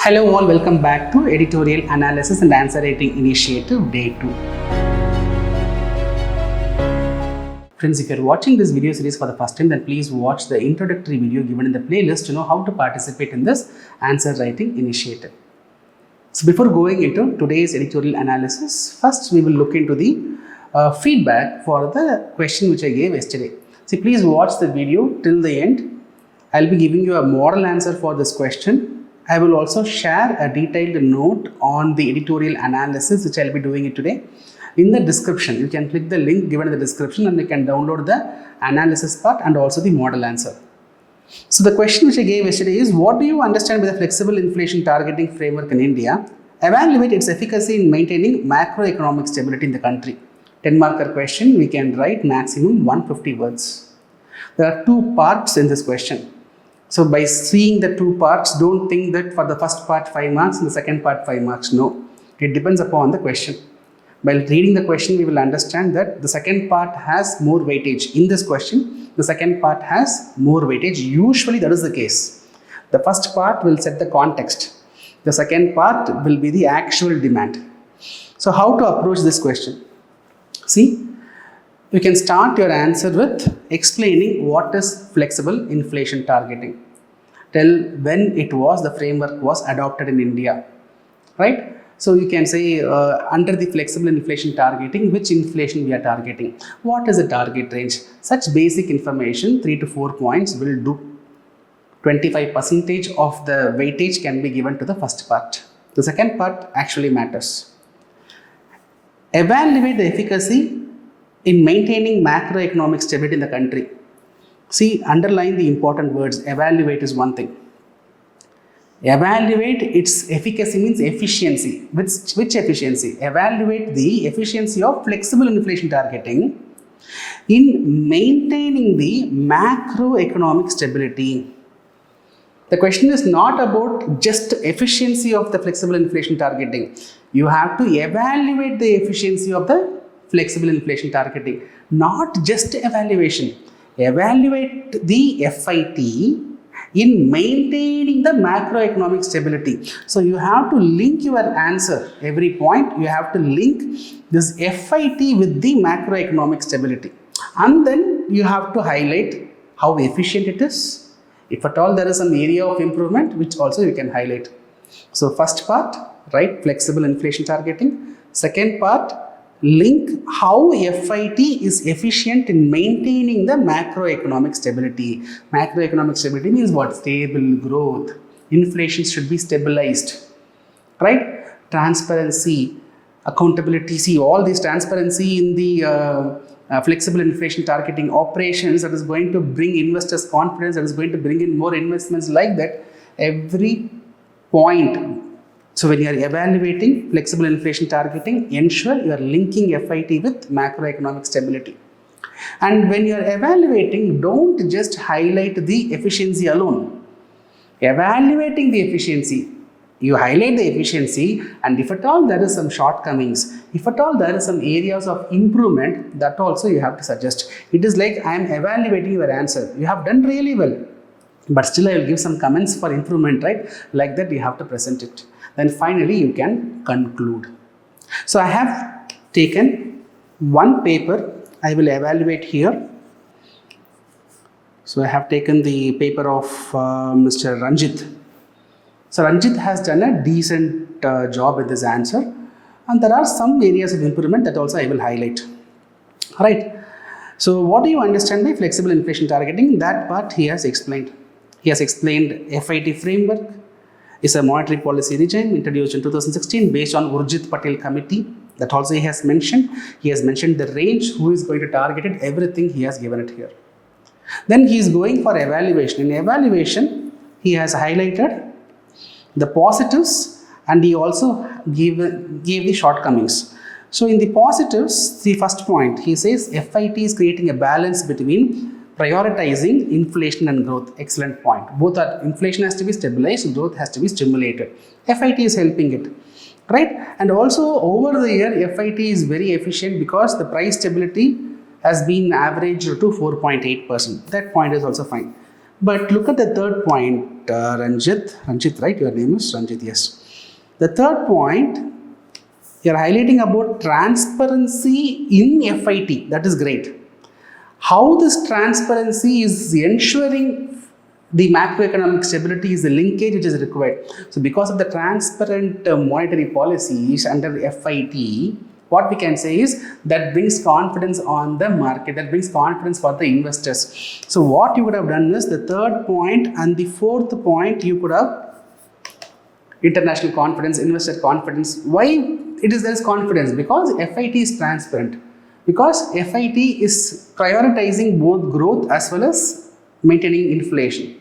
Hello all, welcome back to Editorial Analysis and Answer Writing Initiative Day 2. Friends, if you are watching this video series for the first time, then please watch the introductory video given in the playlist to know how to participate in this answer writing initiative. So before going into today's editorial analysis, first we will look into the feedback for the question which I gave yesterday. See, please watch the video till the end. I will be giving you a model answer for this question. I will also share a detailed note on the editorial analysis which I will be doing it today. In the description, you can click the link given in the description and you can download the analysis part and also the model answer. So the question which I gave yesterday is, what do you understand by the flexible inflation targeting framework in India? Evaluate its efficacy in maintaining macroeconomic stability in the country. 10-marker question, we can write maximum 150 words. There are two parts in this question. So by seeing the two parts, don't think that for the first part 5 marks and the second part 5 marks. No, it depends upon the question. While reading the question, we will understand that the second part has more weightage. In this question, the second part has more weightage. Usually that is the case. The first part will set the context. The second part will be the actual demand. So how to approach this question? See, you can start your answer with explaining what is flexible inflation targeting. Tell when the framework was adopted in India, right? So you can say under the flexible inflation targeting, which inflation we are targeting, what is the target range. Such basic information, 3 to 4 points will do. 25% of the weightage can be given to the first part. The second part actually matters. Evaluate the efficacy in maintaining macroeconomic stability in the country. See, underline the important words. Evaluate is one thing. Evaluate its efficacy means efficiency. Which efficiency? Evaluate the efficiency of flexible inflation targeting in maintaining the macroeconomic stability. The question is not about just efficiency of the flexible inflation targeting. You have to evaluate the efficiency of the flexible inflation targeting, not just evaluation. Evaluate the FIT in maintaining the macroeconomic stability. So you have to link your answer. Every point you have to link this FIT with the macroeconomic stability. And then you have to highlight how efficient it is. If at all there is some area of improvement, which also you can highlight. So first part, right, flexible inflation targeting. Second part, link how FIT is efficient in maintaining the macroeconomic stability. Macroeconomic stability means what? Stable growth. Inflation should be stabilized, right? Transparency, accountability. See, all this transparency in the flexible inflation targeting operations that is going to bring investors confidence, that is going to bring in more investments like that. Every point. So when you are evaluating flexible inflation targeting, ensure you are linking FIT with macroeconomic stability. And when you are evaluating, don't just highlight the efficiency alone. Evaluating the efficiency, you highlight the efficiency, and if at all there is some shortcomings, if at all there is some areas of improvement, that also you have to suggest. It is like I am evaluating your answer. You have done really well, but still I will give some comments for improvement, right? Like that you have to present it. Then finally you can conclude. So I have taken one paper I will evaluate here. So I have taken the paper of Mr. Ranjit. So Ranjit has done a decent job with this answer, and there are some areas of improvement that also I will highlight. Alright. So what do you understand by flexible inflation targeting? That part he has explained. He has explained FIT framework is a monetary policy regime introduced in 2016 based on Urjit Patel committee. That also he has mentioned. He has mentioned the range, who is going to target it, everything he has given it here. Then he is going for evaluation. In evaluation, he has highlighted the positives and he also gave the shortcomings. So in the positives, the first point, he says FIT is creating a balance between prioritizing inflation and growth. Excellent point. Both are, inflation has to be stabilized, growth has to be stimulated. FIT is helping it, right? And also over the year, FIT is very efficient because the price stability has been averaged to 4.8%. That point is also fine. But look at the third point, Ranjit, right? Your name is Ranjit, yes. The third point, you're highlighting about transparency in FIT. That is great. How this transparency is ensuring the macroeconomic stability is the linkage which is required. So because of the transparent monetary policies under FIT, what we can say is that brings confidence on the market, that brings confidence for the investors. So what you would have done is the third point and the fourth point you could have international confidence, investor confidence. Why there is confidence? Because FIT is transparent. Because FIT is prioritizing both growth as well as maintaining inflation.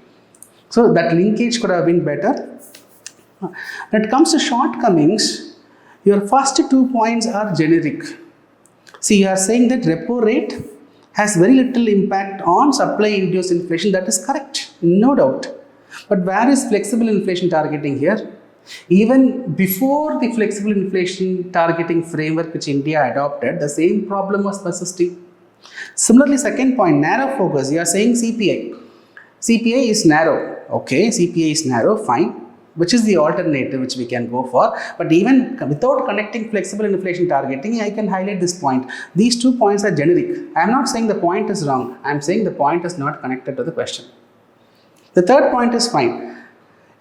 So that linkage could have been better. When it comes to shortcomings, your first 2 points are generic. See, you are saying that repo rate has very little impact on supply-induced inflation. That is correct, no doubt. But where is flexible inflation targeting here? Even before the flexible inflation targeting framework which India adopted, the same problem was persisting. Similarly, second point, narrow focus. You are saying CPI. CPI is narrow. Okay, CPI is narrow, fine. Which is the alternative which we can go for. But even without connecting flexible inflation targeting, I can highlight this point. These 2 points are generic. I am not saying the point is wrong. I am saying the point is not connected to the question. The third point is fine.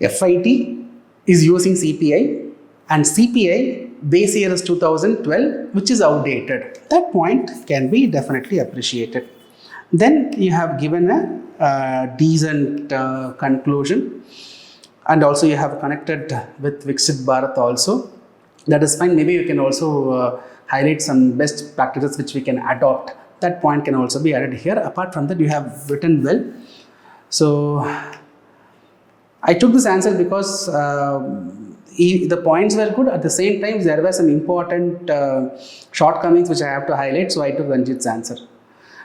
FIT is using CPI and CPI base year is 2012, which is outdated. That point can be definitely appreciated. Then you have given a decent conclusion, and also you have connected with Viksit Bharat also. That is fine. Maybe you can also highlight some best practices which we can adopt. That point can also be added here. Apart from that, you have written well. So I took this answer because the points were good. At the same time, there were some important shortcomings which I have to highlight. So I took Ranjit's answer.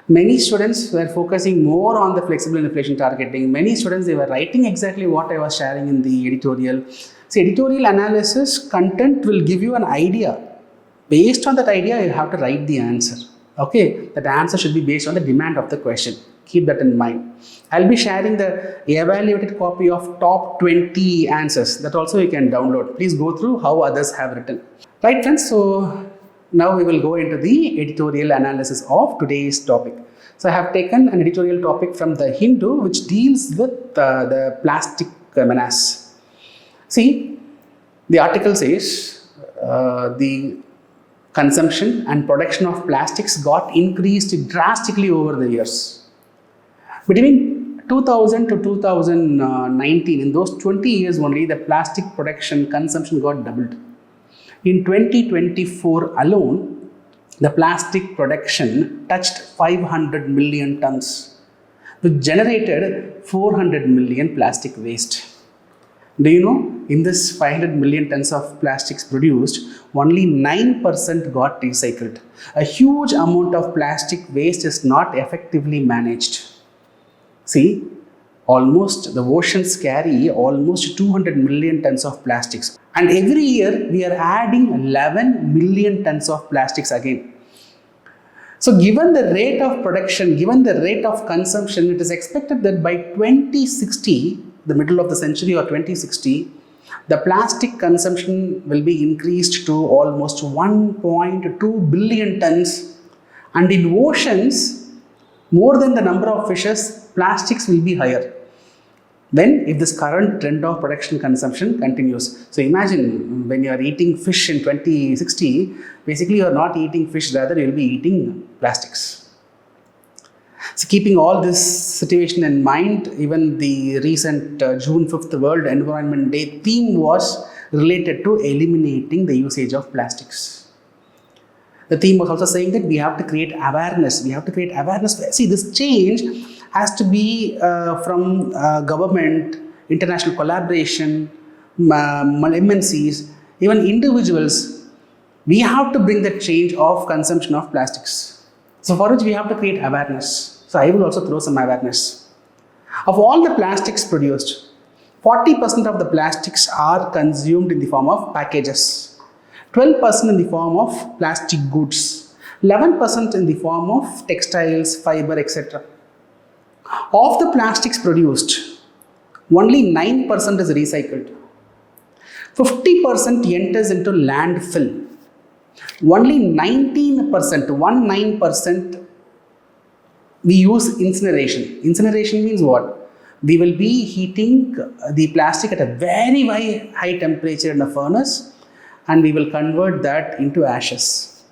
Many students were focusing more on the flexible inflation targeting. Many students, they were writing exactly what I was sharing in the editorial. See, editorial analysis content will give you an idea. Based on that idea, you have to write the answer. Okay, that answer should be based on the demand of the question. Keep that in mind. I'll be sharing the evaluated copy of top 20 answers. That also you can download. Please go through how others have written. Right, friends? So now we will go into the editorial analysis of today's topic. So I have taken an editorial topic from the Hindu which deals with the plastic menace. See, the article says the consumption and production of plastics got increased drastically over the years. Between 2000 to 2019, in those 20 years only, the plastic production consumption got doubled. In 2024 alone, the plastic production touched 500 million tons, which generated 400 million plastic waste. Do you know, in this 500 million tons of plastics produced, only 9% got recycled. A huge amount of plastic waste is not effectively managed. See, the oceans carry almost 200 million tons of plastics. And every year, we are adding 11 million tons of plastics again. So given the rate of production, given the rate of consumption, it is expected that by 2060, the middle of the century or 2060, the plastic consumption will be increased to almost 1.2 billion tons. And in oceans, more than the number of fishes, plastics will be higher. Then, if this current trend of production consumption continues. So imagine when you are eating fish in 2060, basically you are not eating fish, rather you will be eating plastics. So keeping all this situation in mind, even the recent June 5th World Environment Day theme was related to eliminating the usage of plastics. The theme was also saying that we have to create awareness. We have to create awareness. See, this change has to be from government, international collaboration, MNCs, even individuals. We have to bring the change of consumption of plastics. So for which we have to create awareness. So I will also throw some awareness. Of all the plastics produced, 40% of the plastics are consumed in the form of packages, 12% in the form of plastic goods, 11% in the form of textiles, fiber, etc. Of the plastics produced, only 9% is recycled. 50% enters into landfill. Only 19%, we use incineration. Incineration means what? We will be heating the plastic at a very high temperature in a furnace, and we will convert that into ashes.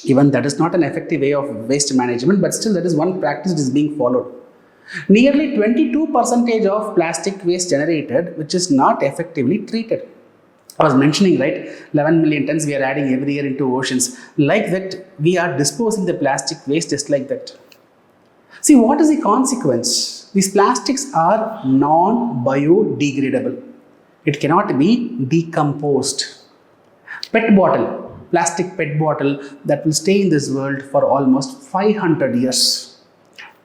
Even that is not an effective way of waste management, but still that is one practice that is being followed. Nearly 22% of plastic waste generated, which is not effectively treated. I was mentioning, right, 11 million tons we are adding every year into oceans. Like that, we are disposing the plastic waste just like that. See, what is the consequence? These plastics are non-biodegradable. It cannot be decomposed. PET bottle, plastic PET bottle that will stay in this world for almost 500 years.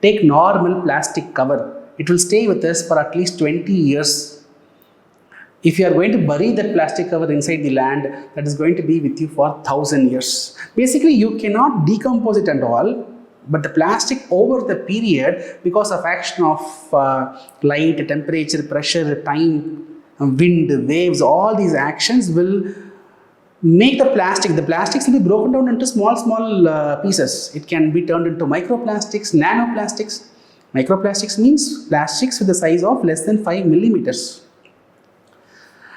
Take normal plastic cover. It will stay with us for at least 20 years. If you are going to bury that plastic cover inside the land, that is going to be with you for 1,000 years. Basically, you cannot decompose it at all, but the plastic over the period, because of action of light, temperature, pressure, time, wind, waves, all these actions will make the plastics will be broken down into small pieces. It can be turned into microplastics, nanoplastics. Microplastics means plastics with the size of less than 5 millimeters.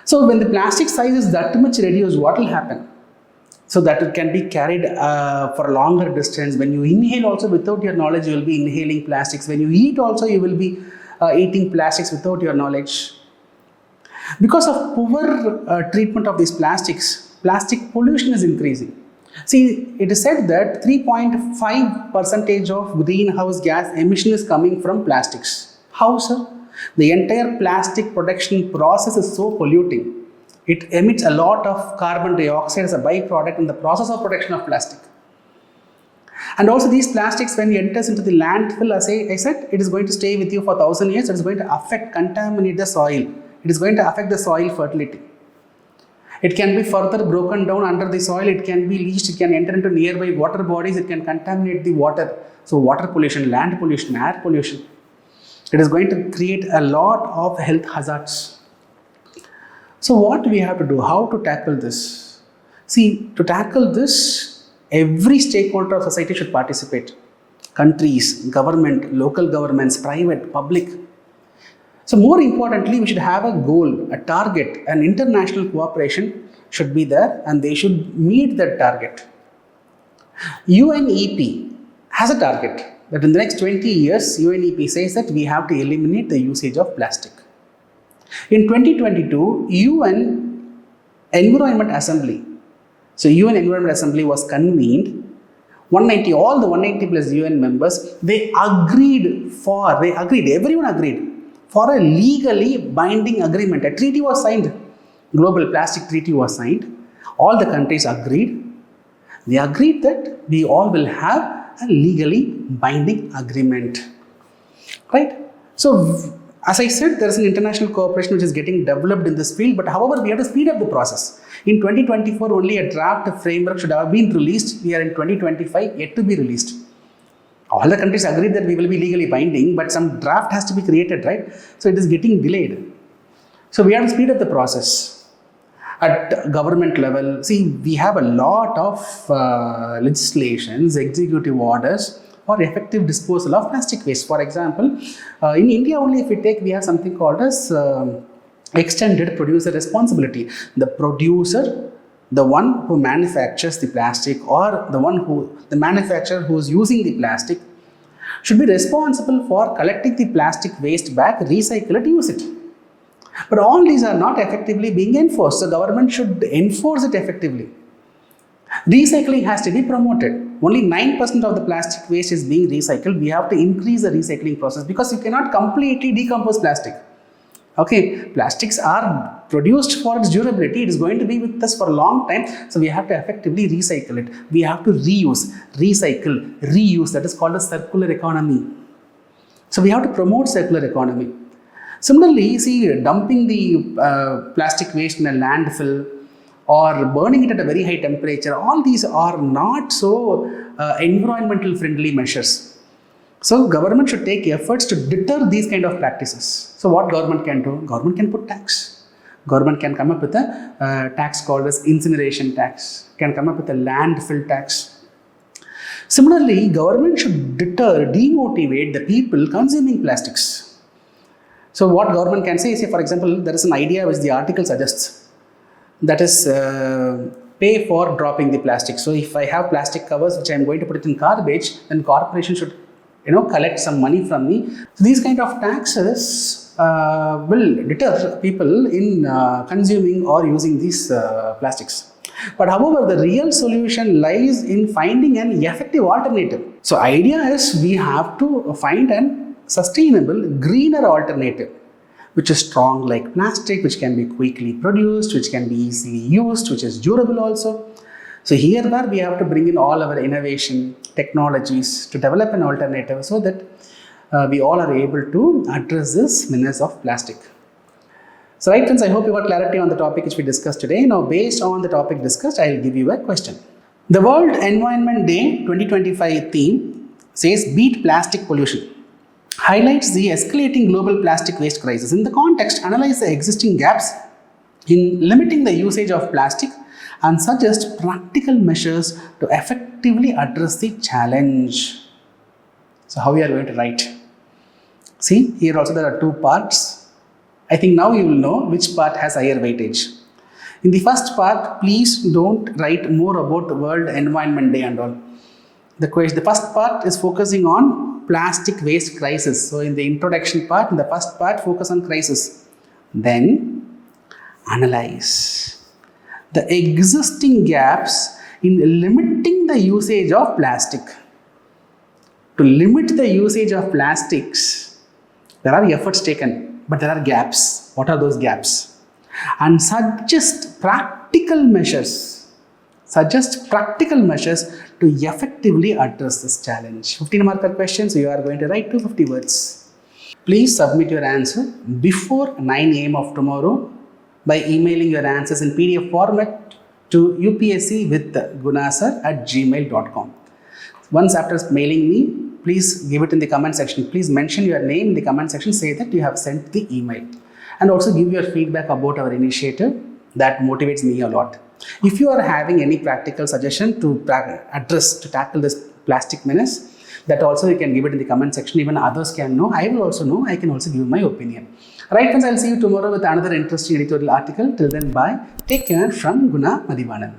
So when the plastic size is that much reduced, what will happen? So that it can be carried for a longer distance. When you inhale also, without your knowledge, you will be inhaling plastics. When you eat also, you will be eating plastics without your knowledge. Because of poor treatment of these plastics, plastic pollution is increasing. See, it is said that 3.5% of greenhouse gas emission is coming from plastics. How, sir? The entire plastic production process is so polluting. It emits a lot of carbon dioxide as a byproduct in the process of production of plastic. And also these plastics, when it enters into the landfill, as I said, it is going to stay with you for 1,000 years. It is going to contaminate the soil. It is going to affect the soil fertility. It can be further broken down under the soil. It can be leached. It can enter into nearby water bodies. It can contaminate the water. So water pollution, land pollution, air pollution. It is going to create a lot of health hazards. So what do we have to do? How to tackle this? See, to tackle this, every stakeholder of society should participate. Countries, government, local governments, private, public. So more importantly, we should have a goal, a target, an international cooperation should be there, and they should meet that target. UNEP has a target that in the next 20 years, UNEP says that we have to eliminate the usage of plastic. In 2022, UN Environment Assembly. So UN Environment Assembly was convened. 190, all the 190 plus UN members, everyone agreed for a legally binding agreement. A treaty was signed. Global Plastic Treaty was signed. All the countries agreed. They agreed that we all will have a legally binding agreement. Right? So, as I said, there is an international cooperation which is getting developed in this field, but however, we have to speed up the process. In 2024, only a draft framework should have been released. We are in 2025, yet to be released. All the countries agreed that we will be legally binding, but some draft has to be created, right? So it is getting delayed. So we have to speed up the process. At government level, see, we have a lot of legislations, executive orders for effective disposal of plastic waste. For example, in India only, if we take, we have something called as extended producer responsibility. The producer, the one who manufactures the plastic, or the manufacturer who is using the plastic, should be responsible for collecting the plastic waste back, recycle it, use it. But all these are not effectively being enforced. So government should enforce it effectively. Recycling has to be promoted. Only 9% of the plastic waste is being recycled. We have to increase the recycling process because you cannot completely decompose plastic. Okay, plastics are produced for its durability. It is going to be with us for a long time. So we have to effectively recycle it. We have to reuse, recycle, reuse. That is called a circular economy. So we have to promote circular economy. Similarly, see, dumping the plastic waste in a landfill or burning it at a very high temperature, all these are not so environmental friendly measures. So government should take efforts to deter these kind of practices. So what government can do? Government can put tax. Government can come up with a tax called as incineration tax, can come up with a landfill tax. Similarly, government should deter, demotivate the people consuming plastics. So what government can say is, for example, there is an idea which the article suggests, that is pay for dropping the plastic. So if I have plastic covers which I am going to put it in garbage, then corporation should collect some money from me. So these kind of taxes will deter people in consuming or using these plastics. But however, the real solution lies in finding an effective alternative. So idea is we have to find an sustainable, greener alternative, which is strong like plastic, which can be quickly produced, which can be easily used, which is durable also. So here where we have to bring in all our innovation, technologies to develop an alternative so that we all are able to address this menace of plastic. So right friends, I hope you got clarity on the topic which we discussed today. Now based on the topic discussed, I will give you a question. The World Environment Day 2025 theme says beat plastic pollution. Highlights the escalating global plastic waste crisis. In the context, analyze the existing gaps in limiting the usage of plastic and suggest practical measures to effectively address the challenge. So how we are going to write? See, here also there are two parts. I think now you will know which part has higher weightage. In the first part, please don't write more about the World Environment Day and all. The first part is focusing on plastic waste crisis. So in the introduction part, in the first part, focus on crisis. Then analyze the existing gaps in limiting the usage of plastic. To limit the usage of plastics, there are efforts taken, but there are gaps. What are those gaps? And suggest practical measures to effectively address this challenge. 15 marker questions, you are going to write 250 words. Please submit your answer before 9 AM of tomorrow by emailing your answers in PDF format to upscwithgunasir@gmail.com. Once after mailing me, please give it in the comment section. Please mention your name in the comment section, say that you have sent the email. And also give your feedback about our initiative. That motivates me a lot. If you are having any practical suggestion to tackle this plastic menace, that also you can give it in the comment section. Even others can know. I will also know. I can also give my opinion. Right friends, I will see you tomorrow with another interesting editorial article. Till then, bye. Take care from Guna Mathivanan.